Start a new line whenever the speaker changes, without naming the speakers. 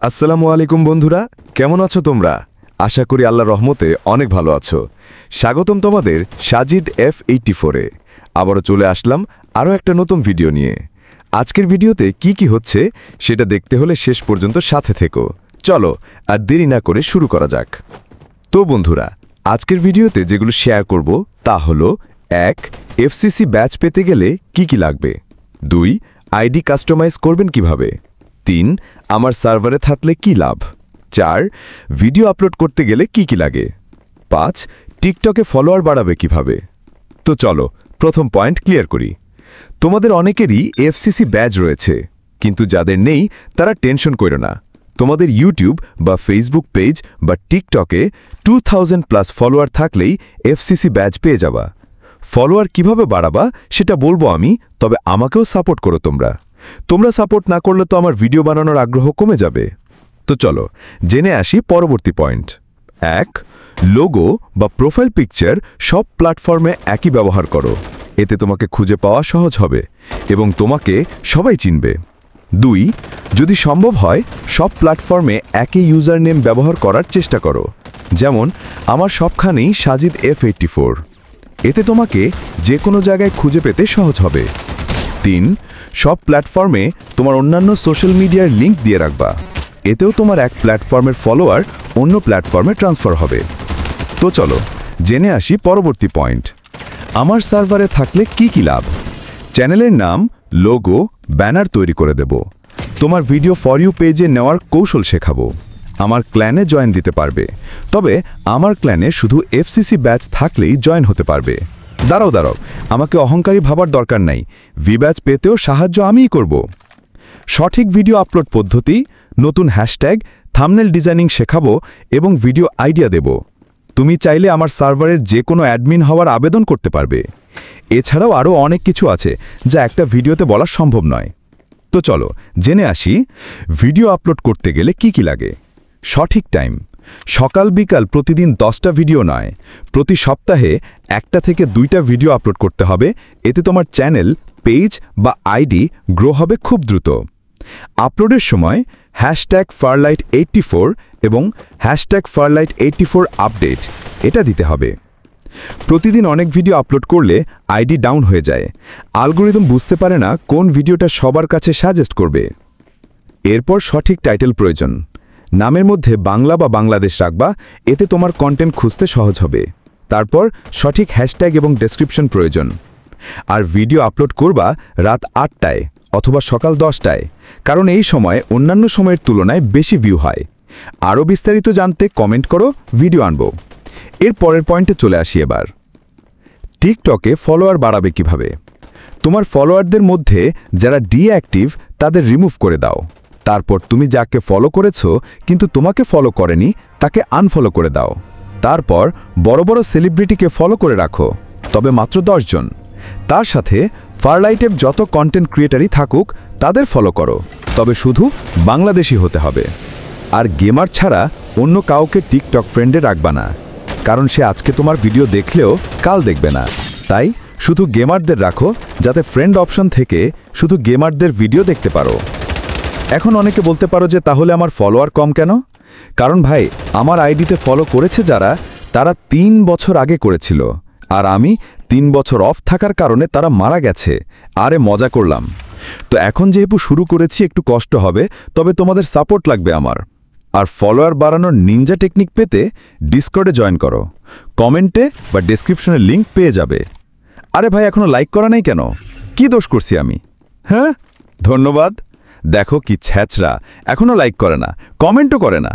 আসসালামু আলাইকুম বন্ধুরা, কেমন আছো তোমরা? আশা করি আল্লাহর রহমতে অনেক ভালো আছো। স্বাগতম তোমাদের সাজিদ F84-এ। আবারও চলে আসলাম আরও একটা নতুন ভিডিও নিয়ে। আজকের ভিডিওতে কি হচ্ছে সেটা দেখতে হলে শেষ পর্যন্ত সাথে থেকো। চলো আর দেরি না করে শুরু করা যাক। তো বন্ধুরা, আজকের ভিডিওতে যেগুলো শেয়ার করব তা হলো 1. FCC ব্যাচ পেতে গেলে কি লাগবে, 2. আইডি কাস্টমাইজ করবেন কিভাবে, 3. আমার সার্ভারে থাকলে কি লাভ, 4. ভিডিও আপলোড করতে গেলে কি লাগে, 5. টিকটকে ফলোয়ার বাড়াবে কিভাবে। তো চলো প্রথম পয়েন্ট ক্লিয়ার করি। তোমাদের অনেকেরই এফসিসি ব্যাজ রয়েছে, কিন্তু যাদের নেই তারা টেনশন করো না। তোমাদের ইউটিউব বা ফেসবুক পেজ বা টিকটকে 2000+ ফলোয়ার থাকলেই এফসিসি ব্যাজ পেয়ে যাবা। ফলোয়ার কিভাবে বাড়াবা সেটা বলবো আমি, তবে আমাকেও সাপোর্ট করো তোমরা সাপোর্ট না করলে তো আমার ভিডিও বানানোর আগ্রহ কমে যাবে। তো চলো জেনে আসি পরবর্তী পয়েন্ট। 1. লোগো বা প্রোফাইল পিকচার সব প্ল্যাটফর্মে একই ব্যবহার করো, এতে তোমাকে খুঁজে পাওয়া সহজ হবে এবং তোমাকে সবাই চিনবে। 2. যদি সম্ভব হয় সব প্ল্যাটফর্মে একই ইউজার নেম ব্যবহার করার চেষ্টা করো, যেমন আমার সবখানেই সাজিদ F84, এতে তোমাকে যে কোনো জায়গায় খুঁজে পেতে সহজ হবে। 3. সব প্ল্যাটফর্মে তোমার অন্যান্য সোশ্যাল মিডিয়ার লিঙ্ক দিয়ে রাখবা, এতেও তোমার এক প্ল্যাটফর্মের ফলোয়ার অন্য প্ল্যাটফর্মে ট্রান্সফার হবে। তো চলো জেনে আসি পরবর্তী পয়েন্ট। আমার সার্ভারে থাকলে কি লাভ। চ্যানেলের নাম, লোগো, ব্যানার তৈরি করে দেব। তোমার ভিডিও ফর ইউ পেজে নেওয়ার কৌশল শেখাবো। আমার ক্ল্যানে জয়েন দিতে পারবে, তবে আমার ক্ল্যানে শুধু এফসিসি ব্যাচ থাকলেই জয়েন হতে পারবে। দাঁড়াও, আমাকে অহংকারী ভাবার দরকার নাই, ভি ব্যাচ পেতেও সাহায্য আমিই করব। সঠিক ভিডিও আপলোড পদ্ধতি, নতুন হ্যাশট্যাগ, থাম্বনেল ডিজাইনিং শেখাবো এবং ভিডিও আইডিয়া দেব। তুমি চাইলে আমার সার্ভারের যে কোনো অ্যাডমিন হওয়ার আবেদন করতে পারবে। এছাড়াও আরও অনেক কিছু আছে যা একটা ভিডিওতে বলা সম্ভব নয়। তো চলো জেনে আসি ভিডিও আপলোড করতে গেলে কি লাগে। সঠিক টাইম, সকাল বিকাল প্রতিদিন 10টা ভিডিও নয়, প্রতি সপ্তাহে 1টা থেকে 2টা ভিডিও আপলোড করতে হবে, এতে তোমার চ্যানেল, পেজ বা আইডি গ্রো হবে খুব দ্রুত। আপলোডের সময় #farlight84 এবং #farlight84 আপডেট এটা দিতে হবে। প্রতিদিন অনেক ভিডিও আপলোড করলে আইডি ডাউন হয়ে যায়, অ্যালগরিদম বুঝতে পারে না কোন ভিডিওটা সবার কাছে সাজেস্ট করবে। এরপর সঠিক টাইটেল প্রয়োজন, নামের মধ্যে বাংলা বা বাংলাদেশ রাখবা, এতে তোমার কন্টেন্ট খুঁজতে সহজ হবে। তারপর সঠিক হ্যাশট্যাগ এবং ডেসক্রিপশন প্রয়োজন। আর ভিডিও আপলোড করবা রাত 8টায় অথবা সকাল 10টায়, কারণ এই সময় অন্যান্য সময়ের তুলনায় বেশি ভিউ হয়। আরও বিস্তারিত জানতে কমেন্ট করো, ভিডিও আনবো। এর পরের পয়েন্টে চলে আসি এবার। টিকটকে ফলোয়ার বাড়াবে কিভাবে। তোমার ফলোয়ারদের মধ্যে যারা ডিঅ্যাক্টিভ তাদের রিমুভ করে দাও। তারপর তুমি যাকে ফলো করেছো কিন্তু তোমাকে ফলো করেনি তাকে আনফলো করে দাও। তারপর বড় বড় সেলিব্রিটিকে ফলো করে রাখো, তবে মাত্র 10 জন। তার সাথে ফারলাইটের যত কন্টেন্ট ক্রিয়েটারই থাকুক তাদের ফলো করো, তবে শুধু বাংলাদেশি হতে হবে। আর গেমার ছাড়া অন্য কাউকে টিকটক ফ্রেন্ডে রাখবা না, কারণ সে আজকে তোমার ভিডিও দেখলেও কাল দেখবে না। তাই শুধু গেমারদের রাখো, যাতে ফ্রেন্ড অপশন থেকে শুধু গেমারদের ভিডিও দেখতে পারো। এখন অনেকে বলতে পারো যে তাহলে আমার ফলোয়ার কম কেন? কারণ ভাই, আমার আইডিতে ফলো করেছে যারা, তারা 3 বছর আগে করেছিল, আর আমি 3 বছর অফ থাকার কারণে তারা মারা গেছে। আরে মজা করলাম। তো এখন যেহেতু শুরু করেছি একটু কষ্ট হবে, তবে তোমাদের সাপোর্ট লাগবে আমার। আর ফলোয়ার বাড়ানোর নিনজা টেকনিক পেতে ডিসকর্ডে জয়েন করো, কমেন্টে বা ডেসক্রিপশনে লিঙ্ক পেয়ে যাবে। আরে ভাই, এখনো লাইক করা নাই কেন? কি দোষ করছি আমি? হ্যাঁ, ধন্যবাদ। দেখো কি ছ্যাচরা, এখনো লাইক করে না, কমেন্টও করে না।